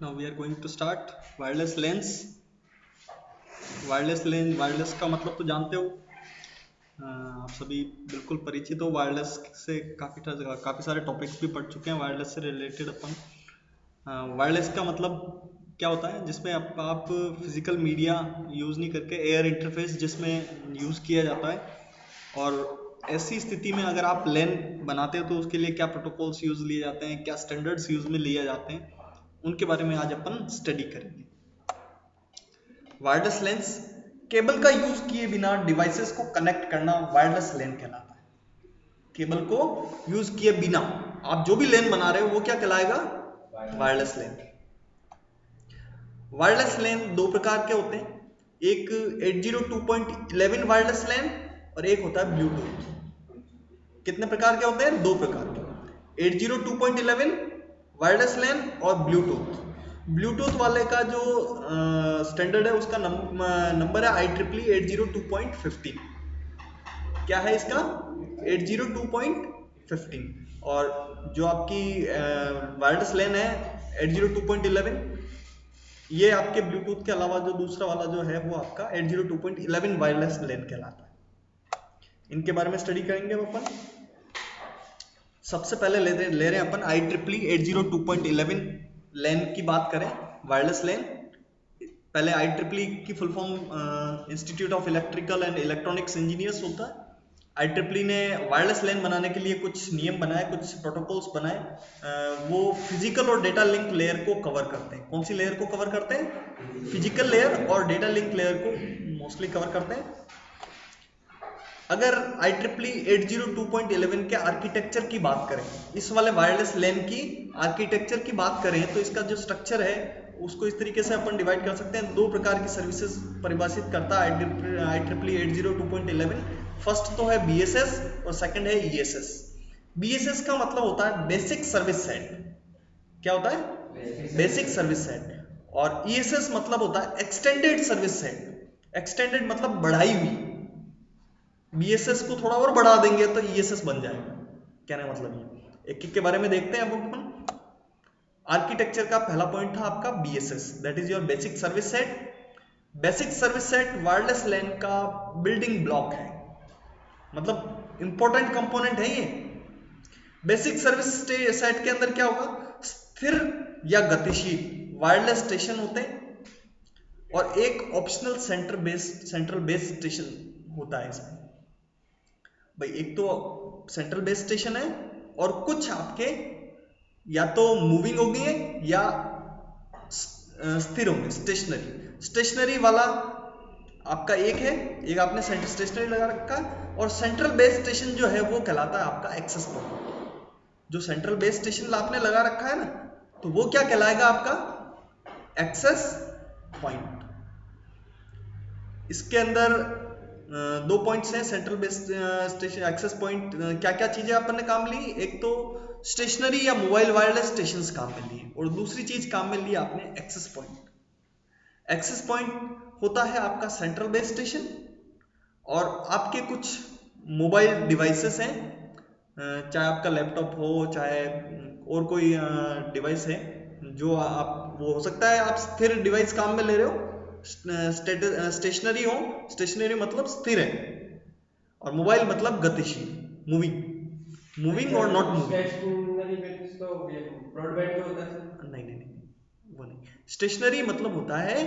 Now we are going to start wireless lens. Wireless का मतलब तो जानते हो। आप सभी बिल्कुल परिचित हो वायरलेस से। काफ़ी सारे टॉपिक्स भी पढ़ चुके हैं वायरलेस से रिलेटेड अपन। वायरलेस का मतलब क्या होता है, जिसमें आप फिजिकल मीडिया यूज़ नहीं करके एयर इंटरफेस जिसमें यूज़ किया जाता है। और ऐसी स्थिति में अगर आप लैन बनाते हो तो उसके लिए क्या प्रोटोकॉल्स यूज़ लिए जाते हैं, क्या स्टैंडर्ड्स यूज़ में लिए जाते हैं, उनके बारे में आज अपन स्टडी करेंगे। वायरलेस लेंस केबल का यूज किए बिना डिवाइसेस को कनेक्ट करना वायरलेस लैन कहलाता है। केबल को यूज किए बिना आप जो भी लैन बना रहे हो वो क्या कहलाएगा? वायरलेस लैन। वायरलेस लैन दो प्रकार के होते हैं, एक 802.11 वायरलेस लैन और एक होता है ब्लूटूथ। कितने प्रकार के होते हैं? दो प्रकार के, 802.11 वायरलेस लैन और ब्लूटूथ। ब्लूटूथ वाले का जो स्टैंडर्ड है उसका नंबर है IEEE 802.15। क्या है इसका? 802.15। और जो आपकी वायरलेस लैन है 802.11, ये आपके ब्लूटूथ के अलावा जो दूसरा वाला जो है वो आपका 802.11 वायरलेस लैन कहलाता है। इनके बारे में स्टडी करेंगे अब अपन। सबसे पहले ले रहे हैं अपन IEEE 802.11 लैन की बात करें, वायरलेस लैन। पहले IEEE की full form institute of electrical and electronics engineers होता है। IEEE ने वायरलेस लैन बनाने के लिए कुछ नियम बनाए, कुछ प्रोटोकॉल्स बनाए। वो फिजिकल और डेटा लिंक लेयर को कवर करते हैं। कौन सी लेयर को कवर करते हैं? फिजिकल लेयर और डेटा लिंक लेयर को मोस्टली कवर करते हैं। अगर IEEE 802.11 के आर्किटेक्चर की बात करें, इस वाले वायरलेस लैन की आर्किटेक्चर की बात करें, तो इसका जो स्ट्रक्चर है उसको इस तरीके से अपन डिवाइड कर सकते हैं। दो प्रकार की सर्विसेज परिभाषित करता है IEEE 802.11। फर्स्ट तो है BSS और सेकंड है ESS। BSS का मतलब होता है बेसिक सर्विस सेट। क्या होता है? Basic service set. और ESS मतलब होता है एक्सटेंडेड सर्विस सेट। एक्सटेंडेड मतलब बढ़ाई हुई। BSS को थोड़ा और बढ़ा देंगे तो ESS बन जाएगा। कहने का मतलब ये। एक एक के बारे में देखते हैं अब अपन। आर्किटेक्चर का पहला पॉइंट था आपका BSS, that is your basic service set. Basic service set wireless LAN का बिल्डिंग ब्लॉक है, मतलब इंपॉर्टेंट कंपोनेंट है ये। बेसिक सर्विस सेट के अंदर क्या होगा? स्थिर या गतिशील वायरलेस स्टेशन होते हैं और एक ऑप्शनल सेंट्रल बेस स्टेशन होता है इसमें। भाई एक तो सेंट्रल बेस स्टेशन है और कुछ आपके या तो मूविंग होंगे या स्थिर होंगे, स्टेशनरी वाला आपका एक है, एक आपने सेंटर स्टेशनरी लगा रखा है। और सेंट्रल बेस स्टेशन जो है वो कहलाता है आपका एक्सेस पॉइंट। जो सेंट्रल बेस स्टेशन आपने लगा रखा है ना, तो वो क्या कहलाएगा? आपका एक्सेस पॉइंट। इसके अंदर दो पॉइंट्स हैं central base station access point. क्या क्या चीजें अपन ने काम ली? एक तो स्टेशनरी या मोबाइल वायरलेस स्टेशंस काम में लिए, और दूसरी चीज काम में ली आपने एक्सेस पॉइंट। एक्सेस पॉइंट होता है आपका सेंट्रल बेस स्टेशन, और आपके कुछ मोबाइल डिवाइसेस हैं, चाहे आपका लैपटॉप हो चाहे और कोई डिवाइस है, जो आप वो हो सकता है आप स्थिर डिवाइस काम में ले रहे हो। स्टेशनरी हो, स्टेशनरी मतलब स्थिर है, और मोबाइल मतलब गतिशील, मूविंग और नॉट मूविंग। नहीं नहीं नहीं, वो नहीं। स्टेशनरी मतलब होता है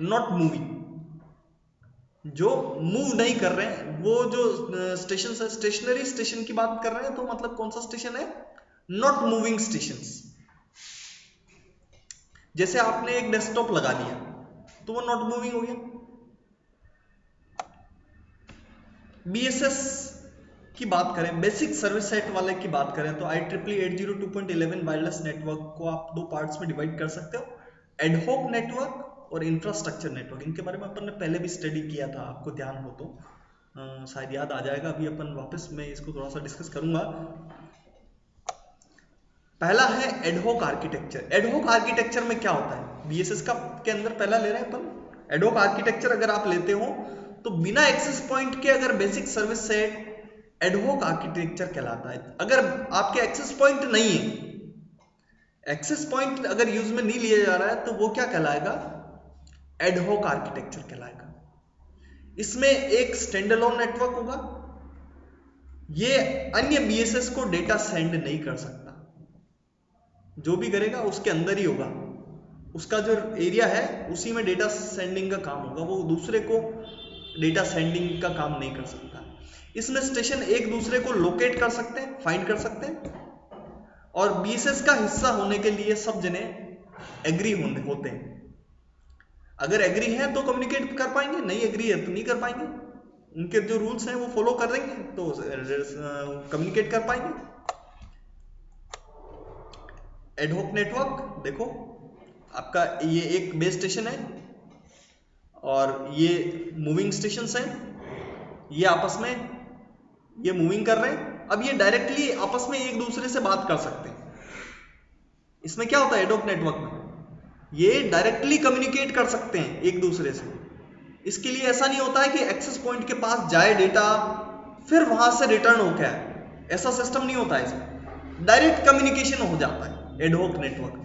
नॉट मूविंग, जो मूव नहीं कर रहे हैं। वो जो स्टेशन है, स्टेशनरी स्टेशन की बात कर रहे हैं, तो मतलब कौन सा स्टेशन है? Not moving stations. जैसे आपने एक डेस्कटॉप लगा दिया तो वो नॉट मूविंग हो गया। BSS की बात करें, बेसिक सर्विस सेट वाले की बात करें, तो IEEE 802.11 वायरलेस नेटवर्क को आप दो पार्ट्स में डिवाइड कर सकते हो, एडहॉक नेटवर्क और इंफ्रास्ट्रक्चर नेटवर्क। इनके बारे में अपन ने पहले भी स्टडी किया था, आपको ध्यान हो तो शायद याद आ जाएगा। अभी अपन वापस मैं इसको थोड़ा सा डिस्कस करूंगा। पहला है एडहॉक आर्किटेक्चर। एडहॉक आर्किटेक्चर में क्या होता है? BSS का के अंदर पहला ले रहे हैं अपन। एडहॉक आर्किटेक्चर अगर आप लेते हो तो बिना एक्सेस पॉइंट के अगर basic service set ad hoc architecture कहलाता है। अगर आपके एक्सेस पॉइंट नहीं है, एक्सेस पॉइंट अगर यूज में नहीं लिया जा रहा है तो वो क्या कहलाएगा, एडहॉक आर्किटेक्चर कहलाएगा। इसमें एक स्टैंडअलोन नेटवर्क होगा, ये अन्य बीएसएस को डेटा सेंड नहीं कर सकता, जो भी करेगा उसके अंदर ही होगा, उसका जो एरिया है उसी में डेटा सेंडिंग का काम होगा, वो दूसरे को डेटा सेंडिंग का काम नहीं कर सकता। इसमें स्टेशन एक दूसरे को लोकेट कर सकते हैं, फाइंड कर सकते हैं, और बीएसएस का हिस्सा होने के लिए सब जने एग्री होते हैं। अगर एग्री है तो कम्युनिकेट कर पाएंगे, नहीं एग्री है तो नहीं कर पाएंगे, उनके जो रूल्स हैं वो फॉलो कर देंगे तो कम्युनिकेट कर पाएंगे। एडहॉक नेटवर्क देखो, आपका ये एक बेस स्टेशन है और ये मूविंग स्टेशंस हैं, ये आपस में ये मूविंग कर रहे हैं। अब ये डायरेक्टली आपस में एक दूसरे से बात कर सकते हैं। इसमें क्या होता है एडहॉक नेटवर्क में, ये डायरेक्टली कम्युनिकेट कर सकते हैं एक दूसरे से। इसके लिए ऐसा नहीं होता है कि एक्सेस पॉइंट के पास जाए डेटा फिर वहां से रिटर्न हो क्या है, ऐसा सिस्टम नहीं होता है। इसमें डायरेक्ट कम्युनिकेशन हो जाता है एडहॉक नेटवर्क।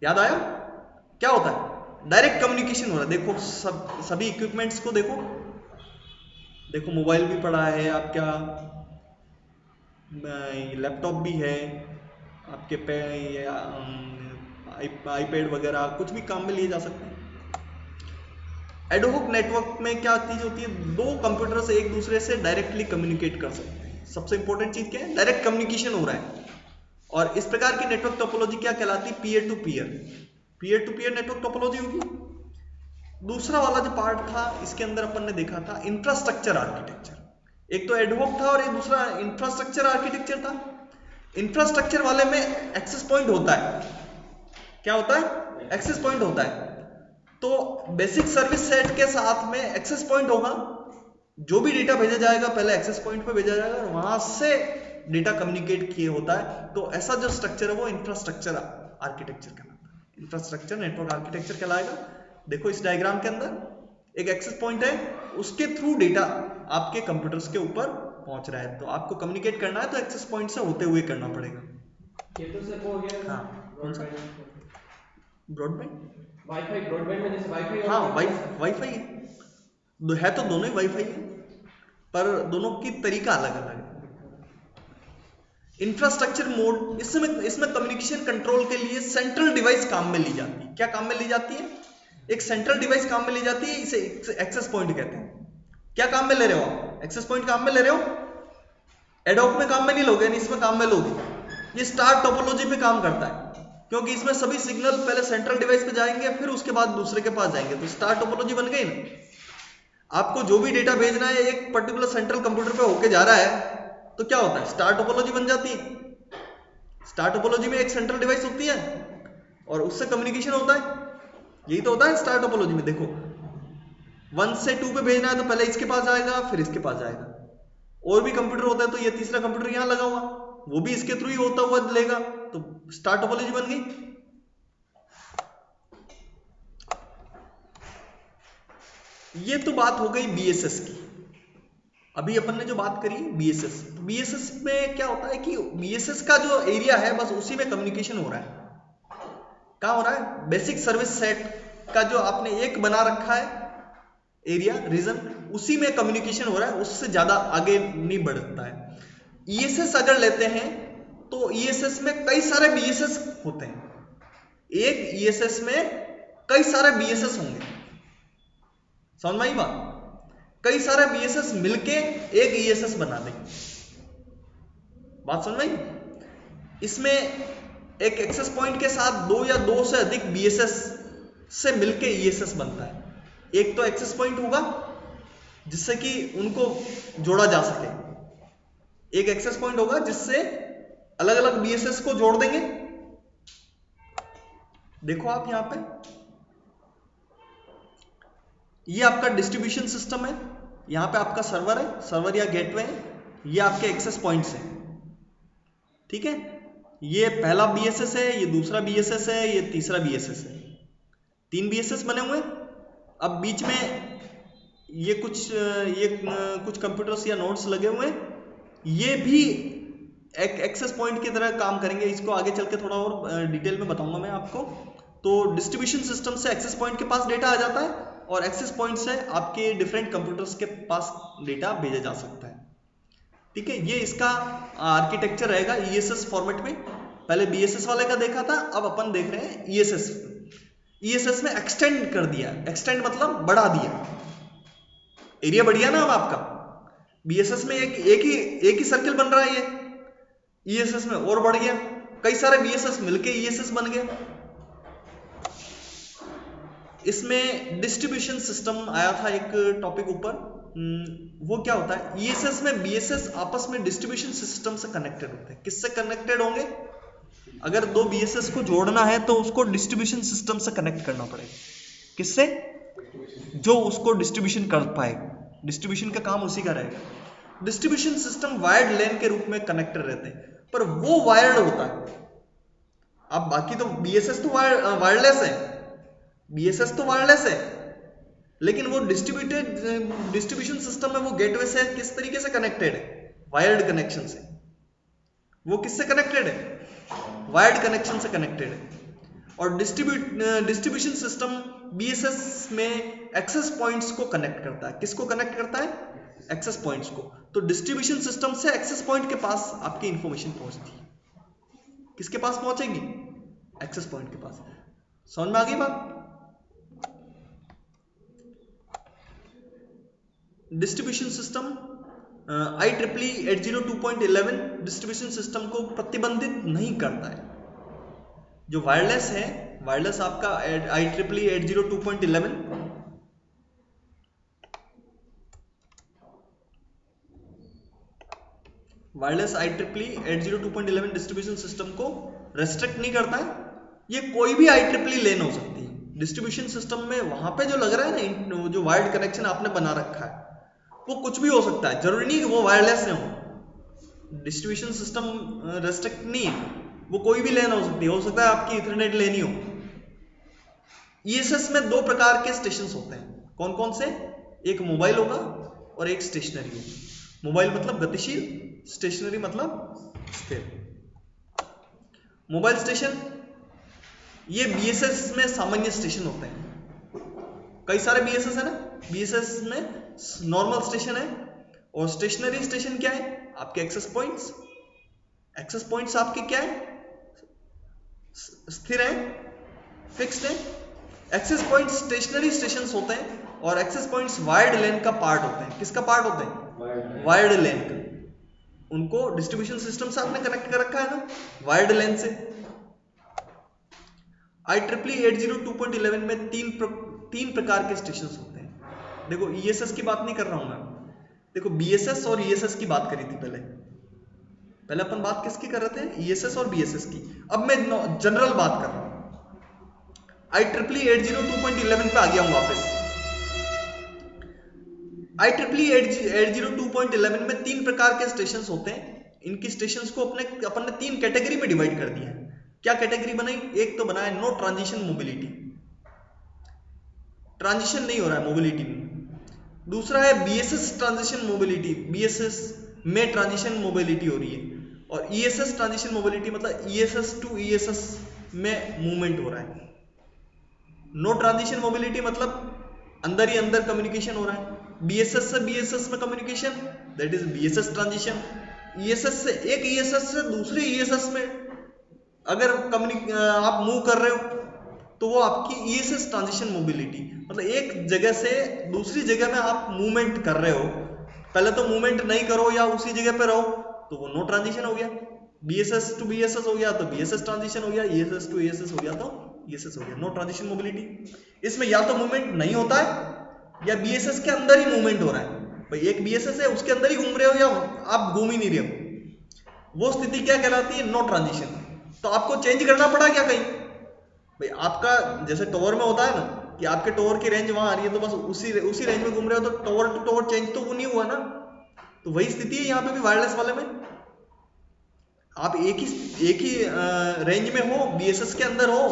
याद आया क्या होता है, डायरेक्ट कम्युनिकेशन हो रहा है। देखो सभी इक्विपमेंट्स को देखो, देखो मोबाइल भी पड़ा है आपका, लैपटॉप भी है आपके पे, आईपैड वगैरह कुछ भी काम में लिए जा सकते हैं। एडहॉक नेटवर्क में क्या चीज होती है, दो कंप्यूटर से एक दूसरे से डायरेक्टली कम्युनिकेट कर सकते हैं। सबसे इंपॉर्टेंट चीज क्या है, डायरेक्ट कम्युनिकेशन हो रहा है। और इस प्रकार की नेटवर्क टोपोलॉजी क्या कहलाती है, peer to peer network topology होगी। दूसरा वाला जो पार्ट था इसके अंदर अपन ने देखा था इंफ्रास्ट्रक्चर आर्किटेक्चर। एक तो एडहॉक था और एक दूसरा इंफ्रास्ट्रक्चर आर्किटेक्चर था। इंफ्रास्ट्रक्चर वाले में एक्सेस पॉइंट होता है, क्या होता है, एक्सेस पॉइंट होता है। तो बेसिक सर्विस सेट के साथ में एक्सेस पॉइंट होगा, जो भी डेटा भेजा जाएगा पहले एक्सेस पॉइंट पे भेजा जाएगा और वहां से डेटा कम्युनिकेट किए होता है। तो ऐसा जो स्ट्रक्चर है वो इंफ्रास्ट्रक्चर आर्किटेक्चर कहलाता है, इंफ्रास्ट्रक्चर नेटवर्क आर्किटेक्चर कहलाएगा। देखो इस डायग्राम के अंदर एक एक्सेस पॉइंट है, उसके थ्रू डेटा आपके कंप्यूटर्स के ऊपर पहुंच रहा है, तो आपको कम्युनिकेट करना है तो एक्सेस पॉइंट से होते हुए करना पड़ेगा। ये तो सर हो गया। हाँ कौन सा ब्रॉडबैंड, वाईफाई ब्रॉडबैंड में जैसे वाईफाई, हाँ वाईफाई है तो दोनों ही वाईफाई है, पर दोनों की तरीका अलग अलग है। इंफ्रास्ट्रक्चर मोड, इसमें कम्युनिकेशन कंट्रोल के लिए सेंट्रल डिवाइस काम में ली जाती है। क्या काम में ली जाती है, एक सेंट्रल डिवाइस काम में ली जाती है, इसे एक्सेस पॉइंट कहते हैं। क्या काम में ले रहे हो आप, एक्सेस पॉइंट काम में ले रहे हो, एडहॉक में काम में नहीं लोगे, इसमें काम में लोगे। ये स्टार टोपोलॉजी पे काम करता है, क्योंकि इसमें सभी सिग्नल पहले सेंट्रल डिवाइस पे जाएंगे फिर उसके बाद दूसरे के पास जाएंगे, तो स्टार टोपोलॉजी बन गई ना। आपको जो भी डेटा भेजना है एक पर्टिकुलर सेंट्रल कंप्यूटर पे होके जा रहा है तो क्या होता है, स्टार टोपोलॉजी बन जाती है। स्टार टोपोलॉजी में एक सेंट्रल डिवाइस होती है और उससे कम्युनिकेशन होता है, यही तो होता है स्टार टोपोलॉजी में। देखो 1 से 2 पे भेजना है तो पहले इसके पास जाएगा फिर इसके पास जाएगा, और भी कंप्यूटर होता है तो ये तीसरा कंप्यूटर यहां लगा हुआ वो भी इसके थ्रू ही होता हुआ लेगा, तो स्टार टोपोलॉजी बन गई। ये तो बात हो गई बीएसएस की। अभी अपन ने जो बात करी बीएसएस, तो बीएसएस में क्या होता है कि बीएसएस का जो एरिया है बस उसी में कम्युनिकेशन हो रहा है। क्या हो रहा है, बेसिक सर्विस सेट का जो आपने एक बना रखा है एरिया रीजन, उसी में कम्युनिकेशन हो रहा है, उससे ज्यादा आगे नहीं बढ़ता है। ईएसएस अगर लेते हैं तो ईएसएस में कई सारे बीएसएस होते हैं, एक ईएसएस में कई सारे बीएसएस होंगे, समझ में आई बात, कई सारे बीएसएस मिलके एक ईएसएस बना देंगे, बात समझ में आई। इसमें एक एक्सेस पॉइंट के साथ 2 या 2 से अधिक बीएसएस से मिलके ईएसएस बनता है। एक तो एक्सेस पॉइंट होगा जिससे कि उनको जोड़ा जा सके, एक एक्सेस पॉइंट होगा जिससे अलग अलग बीएसएस को जोड़ देंगे। देखो आप यहां पे ये आपका डिस्ट्रीब्यूशन सिस्टम है, यहां पे आपका सर्वर है, सर्वर या गेटवे है, ये आपके एक्सेस पॉइंट्स हैं, ठीक है। ये पहला बीएसएस है, ये दूसरा बीएसएस है, ये तीसरा बीएसएस है, 3 बीएसएस बने हुए। अब बीच में ये कुछ कंप्यूटर्स या नोड्स लगे हुए हैं, ये भी एक एक्सेस पॉइंट की तरह काम करेंगे। इसको आगे चल के थोड़ा और डिटेल में बताऊंगा मैं आपको। तो डिस्ट्रीब्यूशन सिस्टम से एक्सेस पॉइंट के पास डेटा आ जाता है और एक्सेस पॉइंट से आपके डिफरेंट कंप्यूटर्स के पास डेटा भेजा जा सकता है। ठीक है, ये इसका आर्किटेक्चर रहेगा ईएसएस फॉर्मेट में। पहले बीएसएस वाले का देखा था, अब अपन देख रहे हैं ईएसएस। ईएसएस में एक्सटेंड कर दिया, एक्सटेंड मतलब बढ़ा दिया, एरिया बढ़ गया ना अब आपका। बीएसएस में एक ही सर्किल बन रहा है, ये ईएसएस में और बढ़ गया, कई सारे बीएसएस मिलके ईएसएस बन गया। इसमें डिस्ट्रीब्यूशन सिस्टम आया था एक टॉपिक ऊपर, वो क्या होता है, ईएसएस में बीएसएस आपस में डिस्ट्रीब्यूशन सिस्टम से कनेक्टेड होते हैं। किससे कनेक्टेड होंगे? अगर दो बीएसएस को जोड़ना है तो उसको डिस्ट्रीब्यूशन सिस्टम से कनेक्ट करना पड़ेगा। किससे? जो उसको डिस्ट्रीब्यूशन कर पाए, डिस्ट्रीब्यूशन का काम उसी का रहेगा। डिस्ट्रीब्यूशन सिस्टम वायर्ड लैन के रूप में कनेक्टेड रहते हैं, पर वो वायर्ड होता है। अब बाकी तो बीएसएस तो वायरलेस है, बीएसएस तो वायरलेस है, लेकिन वो डिस्ट्रीब्यूशन सिस्टम में वो गेटवे से किस तरीके से कनेक्टेड है? वायर्ड कनेक्शन से। वो किससे कनेक्टेड है? वायर्ड कनेक्शन से कनेक्टेड है। और डिस्ट्रीब्यूशन सिस्टम बीएसएस में एक्सेस पॉइंट्स को कनेक्ट करता है। किसको कनेक्ट करता है? एक्सेस पॉइंट्स को। तो डिस्ट्रीब्यूशन सिस्टम से एक्सेस पॉइंट के पास आपकी इंफॉर्मेशन पहुंचती है। किसके पास पहुंचेगी? एक्सेस पॉइंट के पास। समझ में आ गई बात? Distribution system IEEE 802.11 distribution system को प्रतिबंधित नहीं करता है। जो वायरलेस है, वायरलेस आपका IEEE 802.11 wireless IEEE 802.11 distribution system को रेस्ट्रिक्ट नहीं करता है। ये कोई भी IEEE लेन हो सकती है। डिस्ट्रीब्यूशन सिस्टम में वहां पे जो लग रहा है ना, जो वायर्ड कनेक्शन आपने बना रखा है, वो कुछ भी हो सकता है, जरूरी नहीं कि वो वायरलेस है हो। डिस्ट्रीब्यूशन सिस्टम रेस्ट्रिक्ट नहीं है, वो कोई भी लेन हो सकता है आपकी इथरनेट लेन ही हो। ईएसएस में दो प्रकार के स्टेशन होते हैं। कौन कौन से? एक मोबाइल होगा और एक स्टेशनरी होगा। मोबाइल मतलब गतिशील, स्टेशनरी मतलब स्थिर। मोबाइल स्टेशन ये बीएसएस में सामान्य स्टेशन होते हैं। कई सारे बीएसएस है ना, बीएसएस में नॉर्मल स्टेशन है। और स्टेशनरी स्टेशन क्या है? आपके एक्सेस पॉइंट्स। एक्सेस पॉइंट्स आपके क्या है? स्थिर है, फिक्स्ड है। एक्सेस पॉइंट्स स्टेशनरी स्टेशंस होते हैं और एक्सेस पॉइंट्स वायर्ड लेन का पार्ट होते हैं। किसका पार्ट होते हैं? वायर्ड लेन का। उनको डिस्ट्रीब्यूशन सिस्टम से आपने कनेक्ट कर रखा है ना, वायर्ड लेन से। IEEE 802.11 में तीन प्रकार के स्टेशंस होते हैं। देखो ईएसएस की बात नहीं कर रहा हूं मैं, देखो बीएसएस और ईएसएस की बात करी थी पहले अपन बात किसकी कर रहे थे? ईएसएस और बीएसएस की। अब मैं जनरल बात कर रहा हूं। IEEE 802.11 पे आ गया हूं वापस। IEEE 802.11 में तीन प्रकार के स्टेशंस होते हैं। इनकी स्टेशंस को अपन ने तीन कैटेगरी में डिवाइड कर दिया है। क्या कैटेगरी बनाई? एक तो बनाया नो ट्रांजिशन मोबिलिटी, ट्रांजिशन नहीं हो रहा है मोबिलिटी में। दूसरा है बीएसएस ट्रांजिशन मोबिलिटी, बीएसएस में ट्रांजिशन मोबिलिटी हो रही है। और ईएसएस ट्रांजिशन मोबिलिटी मतलब ईएसएस टू ईएसएस में मूवमेंट हो रहा है। नो ट्रांजिशन मोबिलिटी मतलब अंदर ही अंदर कम्युनिकेशन हो रहा है। बीएसएस से बीएसएस में communication, that is BSS transition. ESS से एक ईएसएस से दूसरे ईएसएस में अगर आप मूव कर रहे हो तो वो आपकी ईएसएस ट्रांजिशन मोबिलिटी, मतलब एक जगह से दूसरी जगह में आप मूवमेंट कर रहे हो। पहले तो मूवमेंट नहीं करो या उसी जगह पे रहो तो वो नो ट्रांजिशन हो गया। बीएसएस टू बीएसएस हो गया तो बीएसएस ट्रांजिशन हो गया, ईएसएस टू ईएसएस हो गया तो ईएसएस हो गया, नो ट्रांजिशन मोबिलिटी। इसमें या तो मूवमेंट नहीं होता है या बीएसएस के अंदर ही मूवमेंट हो रहा है। भाई एक बीएसएस है उसके अंदर ही घूम रहे हो या आप घूम ही नहीं रहे हो, वो स्थिति क्या कहलाती है? No transition. तो आपको चेंज करना पड़ा क्या कहीं? भाई आपका जैसे टॉवर में होता है ना कि आपके टॉवर की रेंज वहां आ रही है तो बस उसी रेंज में घूम रहे हो, तो टॉवर टू टॉवर चेंज तो वो नहीं हुआ ना। तो वही स्थिति है यहाँ पे भी वायरलेस वाले में। आप एक ही रेंज में हो, बीएसएस के अंदर हो,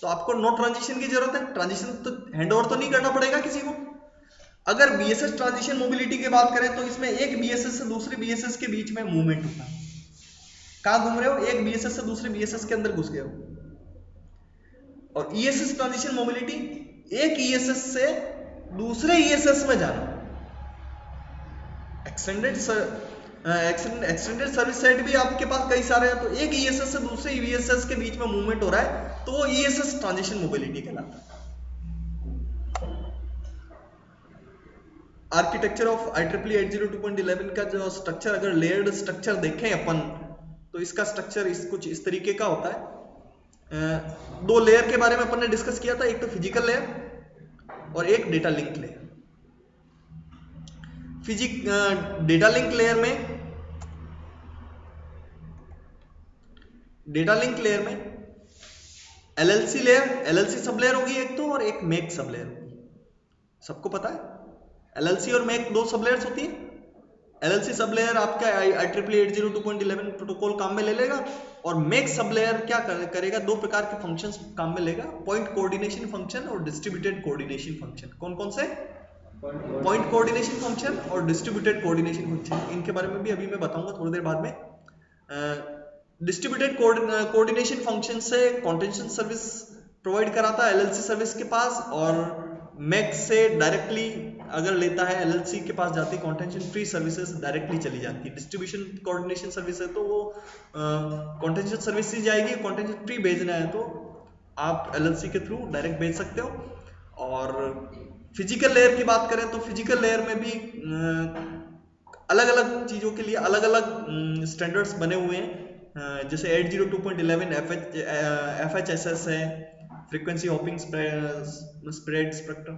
तो आपको नो ट्रांजिशन की जरूरत है। ट्रांजिशन तो हैंडओवर तो नहीं करना पड़ेगा किसी को। अगर बीएसएस ट्रांजिशन मोबिलिटी की बात करें तो इसमें एक बीएसएस से दूसरे बीएसएस के बीच में मूवमेंट होता है। कहाँ घूम रहे हो, एक बीएसएस से दूसरे बीएसएस के अंदर घुस गए हो। और ईएसएस ट्रांजिशन मोबिलिटी, एक ईएसएस से दूसरे ईएसएस में जाना। एक्सटेंडेड सर्विस सेट भी आपके पास कई सारे हैं, तो एक ईएसएस से दूसरे ईएसएस के बीच में मूवमेंट हो रहा है, तो वो ईएसएस ट्रांजिशन मोबिलिटी कहलाता है। आर्किटेक्चर ऑफ IEEE 802.11 का जो स्ट्रक्चर, अगर लेयर्ड स्ट्रक्चर देखें अपन, तो इसका स्ट्रक्चर कुछ इस तरीके का होता है। दो लेयर के बारे में अपन ने डिस्कस किया था, एक तो फिजिकल लेयर और एक data link layer. Data link layer में एलएलसी सब लेयर होगी एक तो, और एक मेक सब लेयर होगी। सबको पता है एलएलसी और मेक दो सब लेयर्स होती है। एलएलसी सब लेयर आपका IEEE 802.11 प्रोटोकॉल काम में ले लेगा, और मेक सब लेयर क्या करेगा, दो प्रकार के फंक्शंस काम में लेगा, पॉइंट कोऑर्डिनेशन फंक्शन और डिस्ट्रीब्यूटेड कोऑर्डिनेशन फंक्शन। कौन कौन से? पॉइंट कोऑर्डिनेशन फंक्शन और डिस्ट्रीब्यूटेड कोऑर्डिनेशन फंक्शन। इनके बारे में भी अभी मैं बताऊंगा थोड़ी देर बाद में। डिस्ट्रीब्यूटेड कोऑर्डिनेशन फंक्शन से कॉन्टेंशन सर्विस प्रोवाइड कराता है एलएलसी सर्विस के पास, और मेक से डायरेक्टली अगर लेता है एलएलसी के पास जाती कॉन्टेंशन फ्री सर्विसेज डायरेक्टली चली जाती है। डिस्ट्रीब्यूशन कोऑर्डिनेशन सर्विस है तो वो कॉन्टेंशन सर्विस से जाएगी, कॉन्टेंशन फ्री भेजना है तो आप एलएलसी के थ्रू डायरेक्ट भेज सकते हो। और फिजिकल लेयर की बात करें तो फिजिकल लेयर में भी अलग अलग चीज़ों के लिए अलग अलग स्टैंडर्ड्स बने हुए हैं। जैसे 802.11 FHSS है, फ्रीक्वेंसी हॉपिंग स्प्रेड स्पेक्ट्रम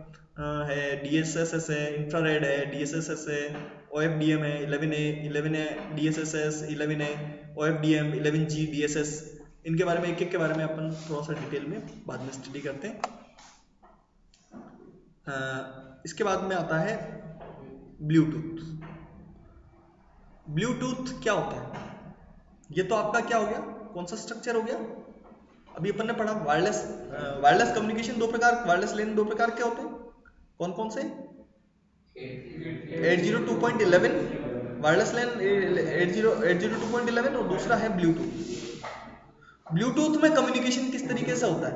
है, DSSS है, इंफ्रारेड है, DSSS है, OFDM है, 11A DSSS, 11A OFDM, 11G DSS। इनके बारे में एक एक के बारे में अपन थोड़ा सा डिटेल में बाद में स्टडी करते हैं। इसके बाद में आता है ब्लूटूथ। ब्लूटूथ क्या होता है? ये तो आपका क्या हो गया, कौन सा स्ट्रक्चर हो गया, अभी अपन ने पढ़ा वायरलेस कम्युनिकेशन दो प्रकार, वायरलेस लेन दो प्रकार के होते हैं। कौन कौन से? 802.11 वायरलेस लेन 802.11 और दूसरा है ब्लूटूथ। ब्लूटूथ में कम्युनिकेशन किस तरीके से होता है?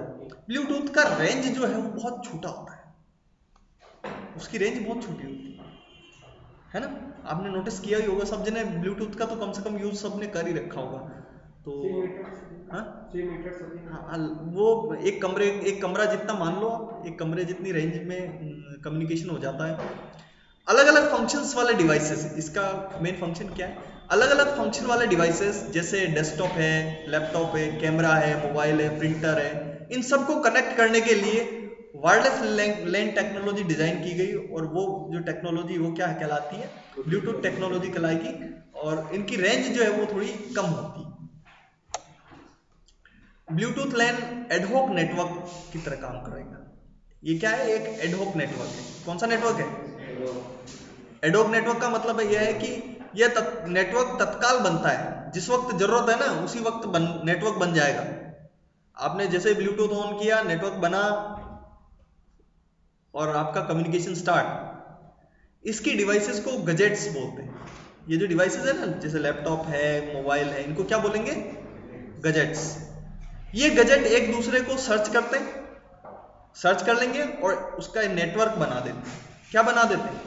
ब्लूटूथ का रेंज जो है वो बहुत छोटा होता है, उसकी रेंज बहुत छोटी होती है ना। आपने नोटिस किया ही होगा, सब जने ब्लूटूथ का तो कम से कम यूज सबने कर ही रखा होगा। तो हाँ, वो एक कमरा जितना मान लो आप, एक कमरे जितनी रेंज में कम्युनिकेशन हो जाता है। अलग अलग फंक्शंस वाले डिवाइसेस, इसका मेन फंक्शन क्या है? अलग अलग फंक्शन वाले डिवाइसेस जैसे डेस्कटॉप है, लैपटॉप है, कैमरा है, मोबाइल है, प्रिंटर है, इन सबको कनेक्ट करने के लिए वायरलेस लैन टेक्नोलॉजी डिजाइन की गई, और वो जो टेक्नोलॉजी वो क्या कहलाती है? ब्लूटूथ टेक्नोलॉजी कहलाएगी, और इनकी रेंज जो है वो थोड़ी कम होती है। ब्लूटूथ लैन एडहॉक नेटवर्क की तरह काम करेगा। ये क्या है? एक एडहॉक नेटवर्क है। कौन सा नेटवर्क है? एडहॉक नेटवर्क का मतलब यह है कि यह नेटवर्क तत्काल बनता है, जिस वक्त जरूरत है ना उसी वक्त नेटवर्क बन जाएगा। आपने जैसे ब्लूटूथ ऑन किया, नेटवर्क बना और आपका कम्युनिकेशन स्टार्ट। इसकी डिवाइसेस को गजेट्स बोलते हैं। ये जो डिवाइसेस है ना, जैसे लैपटॉप है, मोबाइल है, इनको क्या बोलेंगे? गजेट्स। ये गजेट एक दूसरे को सर्च करते हैं, सर्च कर लेंगे और उसका नेटवर्क बना देते हैं। क्या बना देते हैं?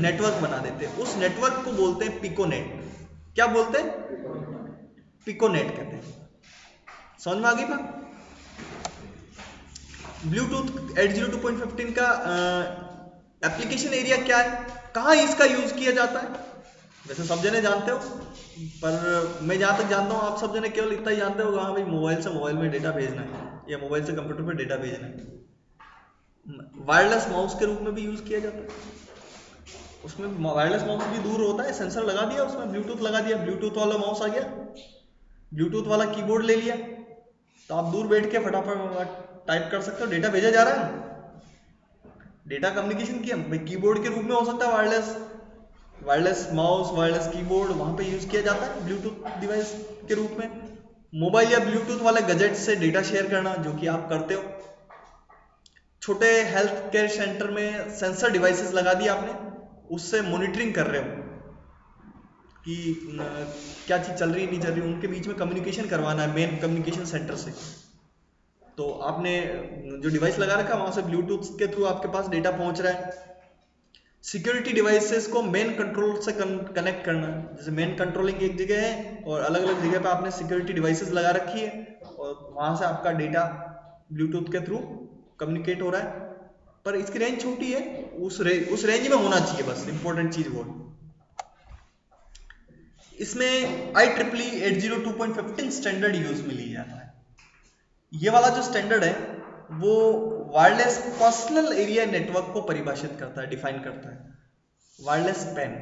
नेटवर्क बना देते हैं। उस नेटवर्क को बोलते हैं पिकोनेट। क्या बोलते हैं? पिकोनेट कहते हैं। समझ में आ गई बात? ब्लूटूथ 802.15 का एप्लीकेशन एरिया क्या है, कहाँ इसका यूज किया जाता है? वैसे सब जने जानते हो, पर मैं जहाँ तक जानता हूँ आप सब जने केवल इतना ही जानते हो, हाँ भाई मोबाइल से मोबाइल में डेटा भेजना है या मोबाइल से कंप्यूटर पे डेटा भेजना है। वायरलेस माउस के रूप में भी यूज किया जाता है। उसमें वायरलेस माउस भी दूर होता है, सेंसर लगा दिया, उसमें ब्लूटूथ लगा दिया, ब्लूटूथ वाला माउस आ गया, ब्लूटूथ वाला कीबोर्ड ले लिया, तो आप दूर बैठ के फटाफट टाइप कर सकते हो। डेटा भेजा जा रहा है, डेटा कम्युनिकेशन किया भाई, कीबोर्ड के रूप में हो सकता है, वायरलेस माउस, वायरलेस कीबोर्ड, वहां पे यूज किया जाता है ब्लूटूथ डिवाइस के रूप में। मोबाइल या ब्लूटूथ वाले गजेट से डेटा शेयर करना, जो कि आप करते हो। छोटे हेल्थ केयर सेंटर में सेंसर डिवाइसेस लगा दिए आपने, उससे मॉनिटरिंग कर रहे हो कि क्या चीज़ चल रही है नहीं चल रही, उनके बीच में कम्युनिकेशन करवाना है मेन कम्युनिकेशन सेंटर से। तो आपने जो डिवाइस लगा रखा है वहाँ से ब्लूटूथ के थ्रू आपके पास डेटा पहुँच रहा है। सिक्योरिटी डिवाइसेस को मेन कंट्रोल से कनेक्ट करना, जैसे मेन कंट्रोलिंग एक जगह है और अलग अलग जगह पे आपने सिक्योरिटी डिवाइसेस लगा रखी है और वहाँ से आपका डेटा ब्लूटूथ के थ्रू कम्युनिकेट हो रहा है। पर इसकी रेंज छोटी है, उस रेंज में होना चाहिए, बस इंपॉर्टेंट चीज वो है। इसमें IEEE 802.15 स्टैंडर्ड यूज में लिया जाता है। ये वाला जो स्टैंडर्ड है वो वायरलेस पर्सनल एरिया नेटवर्क को परिभाषित करता है, डिफाइन करता है। वायरलेस पैन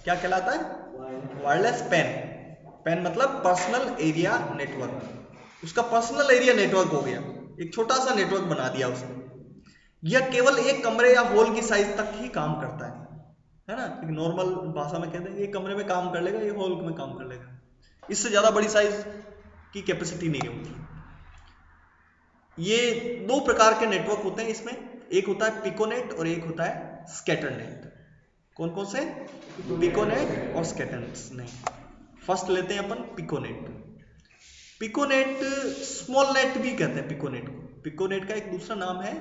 क्या कहलाता है? Wireless pan. पैन मतलब पर्सनल एरिया नेटवर्क। उसका पर्सनल एरिया नेटवर्क हो गया, एक छोटा सा नेटवर्क बना दिया उसने। यह केवल एक कमरे या हॉल की साइज तक ही काम करता है ना। एक नॉर्मल भाषा में कहते हैं ये कमरे में काम कर लेगा, ये हॉल में काम कर लेगा, इससे ज्यादा बड़ी साइज की कैपेसिटी नहीं होती। ये दो प्रकार के नेटवर्क होते हैं इसमें, एक होता है पिकोनेट और एक होता है स्कैटरनेट। कौन कौन से? पिकोनेट और स्कैटरनेट। फर्स्ट लेते हैं अपन पिकोनेट। पिकोनेट स्मॉल नेट भी कहते हैं पिकोनेट को। पिकोनेट का एक दूसरा नाम है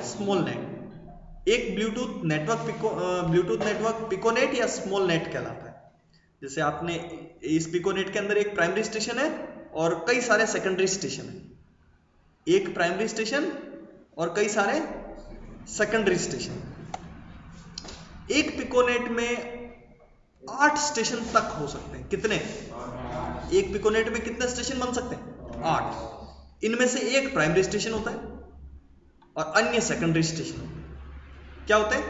स्मॉल नेट। एक ब्लूटूथ नेटवर्क पिकोनेट या स्मॉल नेट कहलाता है। जैसे आपने इस पिकोनेट के अंदर एक प्राइमरी स्टेशन है और कई सारे सेकेंडरी स्टेशन है। एक प्राइमरी स्टेशन और कई सारे सेकेंडरी स्टेशन। एक पिकोनेट में 8 स्टेशन तक हो सकते हैं। कितने? एक पिकोनेट में कितने स्टेशन बन सकते हैं? 8। इनमें से एक प्राइमरी स्टेशन होता है और अन्य सेकेंडरी स्टेशन होते हैं। क्या होते हैं?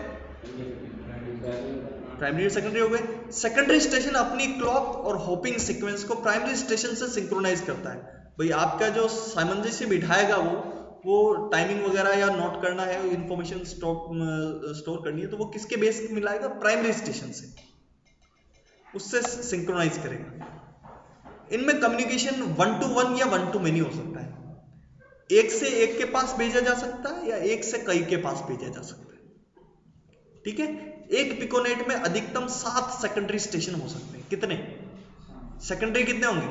प्राइमरी और सेकेंडरी हो गए। सेकेंडरी स्टेशन अपनी क्लॉक और होपिंग सीक्वेंस को प्राइमरी स्टेशन से सिंक्रोनाइज करता है। भाई आपका जो सामंजस्य बिठाएगा वो टाइमिंग वगैरह या नोट करना है, इंफॉर्मेशन स्टोर करनी है, तो वो किसके बेस पे मिलाएगा? प्राइमरी स्टेशन से, उससे सिंक्रोनाइज करेगा। इनमें कम्युनिकेशन 1 to 1 या 1 to many हो सकता है। एक से एक के पास भेजा जा सकता है या एक से कई के पास भेजा जा सकता है। ठीक है। एक पिकोनेट में अधिकतम 7 सेकेंडरी स्टेशन हो सकते हैं। कितने सेकेंडरी? कितने होंगे?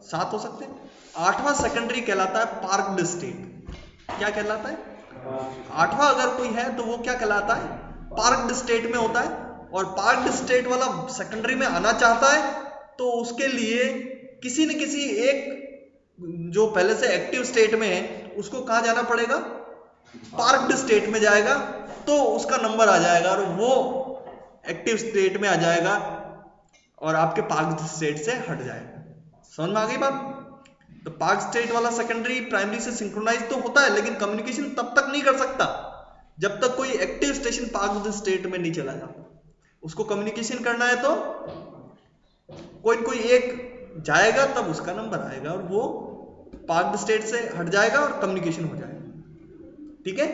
7 हो सकते हैं। 8वां सेकेंडरी कहलाता है पार्क्ड स्टेट। क्या कहलाता है? 8वां अगर कोई है तो वो क्या कहलाता है? पार्क्ड स्टेट में होता है। और पार्क्ड स्टेट वाला सेकेंडरी में आना चाहता है तो उसके लिए किसी न किसी एक जो पहले से एक्टिव स्टेट में है उसको कहाँ जाना पड़ेगा? पार्क्ड स्टेट में जाएगा तो उसका नंबर आ जाएगा और वो एक्टिव स्टेट में आ जाएगा और आपके पार्क्ड स्टेट से हट जाएगा। समझ में आ गई बात? तो पार्क स्टेट वाला सेकेंडरी प्राइमरी से सिंक्रोनाइज तो होता है लेकिन कम्युनिकेशन तब तक नहीं कर सकता जब तक कोई एक्टिव स्टेशन पार्क्ड स्टेट में नहीं चला जाता। उसको कम्युनिकेशन करना है तो कोई एक जाएगा तब उसका नंबर आएगा और वो पार्क्ड स्टेट से हट जाएगा और कम्युनिकेशन हो जाएगा। ठीक है।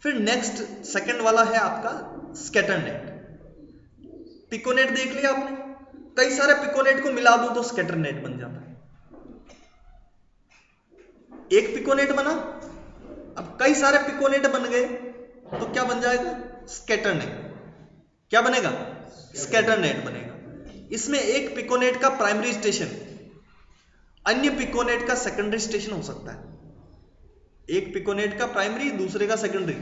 फिर नेक्स्ट सेकंड वाला है आपका स्कैटरनेट। पिकोनेट देख लिया आपने, कई सारे पिकोनेट को मिला दो तो स्कैटरनेट बन जाता है। एक पिकोनेट बना, अब कई सारे पिकोनेट बन गए तो क्या बन जाएगा? स्कैटरनेट। क्या बनेगा? स्कैटरनेट बनेगा। इसमें एक पिकोनेट का प्राइमरी स्टेशन अन्य पिकोनेट का सेकेंडरी स्टेशन हो सकता है। एक पिकोनेट का प्राइमरी, दूसरे का सेकेंडरी।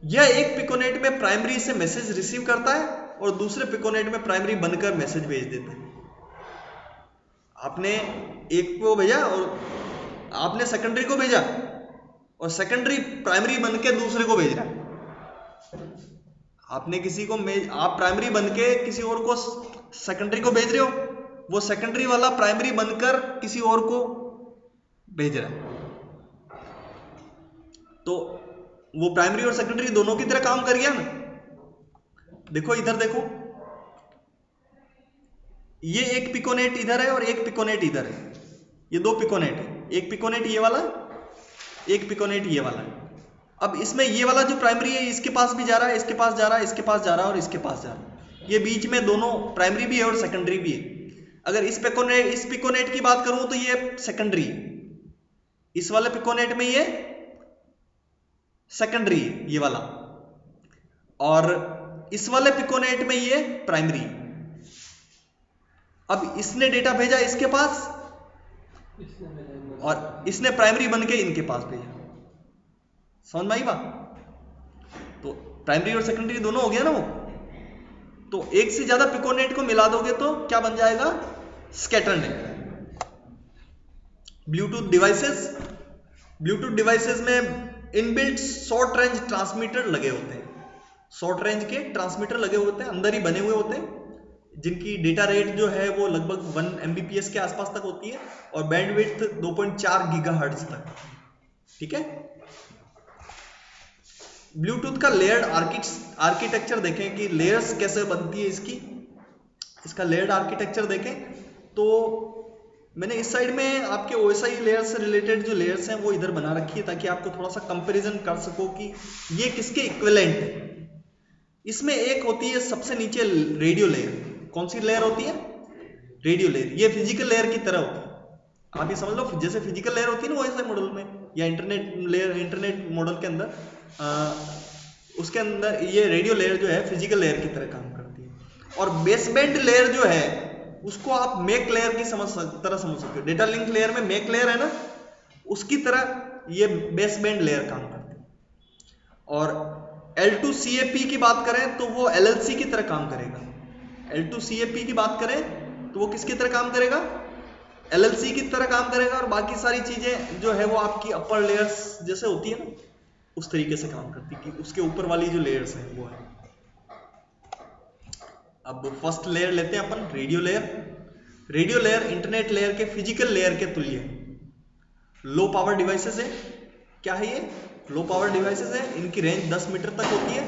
यह एक पिकोनेट में प्राइमरी से मैसेज रिसीव करता है और दूसरे पिकोनेट में प्राइमरी बनकर मैसेज भेज देता है। आपने एक को भेजा और आपने सेकेंडरी को भेजा और सेकेंडरी प्राइमरी बनके दूसरे को भेज रहा है। आपने किसी को आप प्राइमरी बनके किसी और को सेकेंडरी को भेज रहे हो, वो सेकेंडरी वाला प्राइमरी बनकर किसी और को भेज रहा है। तो वो प्राइमरी और सेकेंडरी दोनों की तरह काम कर गया ना। देखो इधर देखो, ये एक पिकोनेट इधर है और एक पिकोनेट इधर है। ये दो पिकोनेट है, एक पिकोनेट ये वाला, एक पिकोनेट ये वाला है। अब इसमें ये वाला जो प्राइमरी है इसके पास भी जा रहा है, इसके पास जा रहा है, इसके पास जा रहा है और इसके पास जा रहा है। ये बीच में दोनों प्राइमरी भी है और सेकेंडरी भी है। अगर इस पिकोनेट की बात करूं तो ये सेकेंडरी है, इस वाले पिकोनेट में ये सेकेंडरी है ये वाला, और इस वाले पिकोनेट में ये प्राइमरी, अब इसने डेटा भेजा इसके पास और इसने प्राइमरी बन के इनके पास भेजा। समझ में आई बात? तो प्राइमरी और सेकेंडरी दोनों हो गया ना वो। तो एक से ज्यादा पिकोनेट को मिला दोगे तो क्या बन जाएगा? Scatter net. ब्लूटूथ डिवाइसेस में इनबिल्ट शॉर्ट रेंज ट्रांसमीटर लगे होते हैं। शॉर्ट रेंज के ट्रांसमीटर लगे होते हैं, अंदर ही बने हुए होते हैं, जिनकी डेटा रेट जो है वो लगभग 1 Mbps के आसपास तक होती है और बैंडविड्थ 2.4 गीगाहर्ट्ज तक। ठीक है। ब्लूटूथ का लेयर्ड आर्किटेक्चर देखें कि लेयर्स कैसे बनती है इसका लेयर्ड आर्किटेक्चर देखें तो मैंने इस साइड में आपके OSI लेयर से रिलेटेड जो लेयर्स हैं वो इधर बना रखी है ताकि आपको थोड़ा सा कंपैरिजन कर सको कि ये किसके इक्विवेलेंट है। इसमें एक होती है सबसे नीचे रेडियो लेयर। कौन सी लेयर होती है? Radio layer. ये फिजिकल लेयर की तरह होती है। आप ये समझ लो जैसे फिजिकल लेयर होती है ना OSI मॉडल में या इंटरनेट मॉडल के अंदर, उसके अंदर ये रेडियो लेयर जो है फिजिकल लेयर की तरह काम करती है। और बेसबैंड लेयर जो है उसको आप मैक लेयर की तरह समझ सकते हो। डेटा लिंक लेयर में मैक लेयर है ना, उसकी तरह ये बेसबैंड लेयर काम करती है। और L2CAP की बात करें तो वो LLC की तरह काम करेगा। L2CAP की बात करें तो वो किसकी तरह काम करेगा? LLC की तरह काम करेगा। और बाकी सारी चीजें जो है वो आपकी अपर लेयर्स जैसे होती है ना, उस तरीके से काम करती है कि उसके ऊपर वाली जो लेयर्स हैं वो है। अब फर्स्ट लेयर लेते हैं अपन, radio layer. Radio layer internet layer के फिजिकल लेयर के तुल्य है। लो पावर डिवाइसेस है। क्या है ये? लो पावर डिवाइसेस है। इनकी रेंज 10 मीटर तक होती है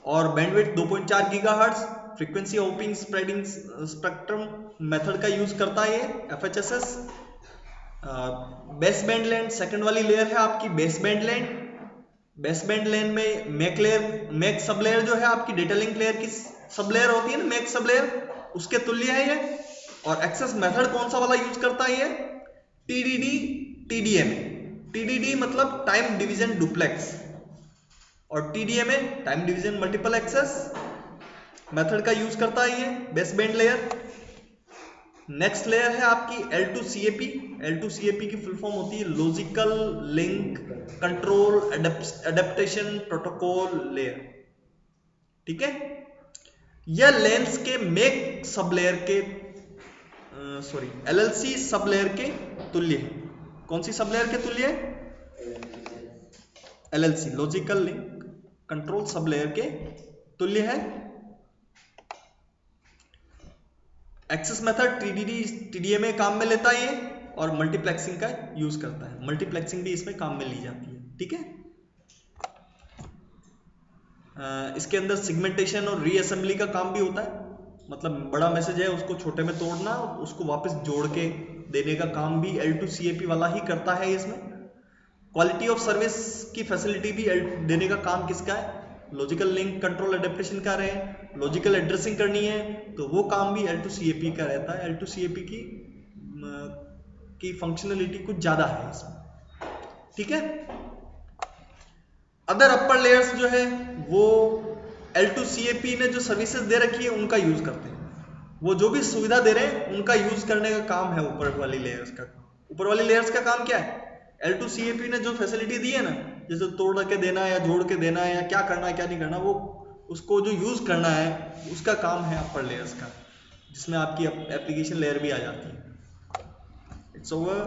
और bandwidth 2.4 gigahertz. Frequency hopping spreading spectrum method का यूज करता है ये, FHSS। बेस बैंड लैन सेकंड वाली लेयर है आपकी बेस बैंड लैन। बेस बैंड लैन में मैक सब लेयर जो है आपकी डेटा लिंक लेयर की सब लेयर होती है ना, मैक सब लेयर, उसके तुल्य है ये। और एक्सेस मेथड कौन सा वाला यूज करता है ये? TDD TDMA। TDD मतलब टाइम डिवीजन डुप्लेक्स और TDMA time division multiple access method का यूज करता है ये base band layer. Next layer है आपकी L2CAP। L2CAP की फुल फॉर्म होती है logical link control adaptation protocol layer. ठीक है। यह लेंस के मैक सब लेयर के LLC सब लेयर के तुल्य है। कौन सी सब लेयर के तुल्य है? LLC logical link control sub layer के तुल्य है। एक्सेस मेथड TDD TDMA काम में लेता है ये और मल्टीप्लेक्सिंग का यूज करता है। मल्टीप्लेक्सिंग भी इसमें काम में ली जाती है। ठीक है। इसके अंदर सिगमेंटेशन और रीअसेंबली का काम भी होता है। मतलब बड़ा मैसेज है उसको छोटे में तोड़ना, उसको वापस जोड़ के देने का काम भी L2CAP वाला ही करता है इसमें। क्वालिटी ऑफ सर्विस की फैसिलिटी भी देने का काम किसका है? लॉजिकल लिंक कंट्रोल एडेप्टेशन का रहे, लॉजिकल एड्रेसिंग करनी है तो वो काम भी L2CAP का रहता है। L2CAP की फंक्शनलिटी कुछ ज्यादा है इसमें। ठीक है। अदर अपर लेयर्स जो है वो L2CAP ने जो सर्विसेज दे रखी है उनका यूज करते हैं। वो जो भी सुविधा दे रहे हैं उनका यूज करने का काम है ऊपर वाली लेयर्स का। ऊपर वाली लेयर्स का काम क्या है? L2CAP ने जो फैसिलिटी दी है ना, जैसे तोड़ के देना या जोड़ के देना है या क्या करना है क्या नहीं करना, वो उसको जो यूज करना है उसका काम है अपर लेयर्स का, जिसमें आपकी एप्लीकेशन लेयर भी आ जाती है। It's over.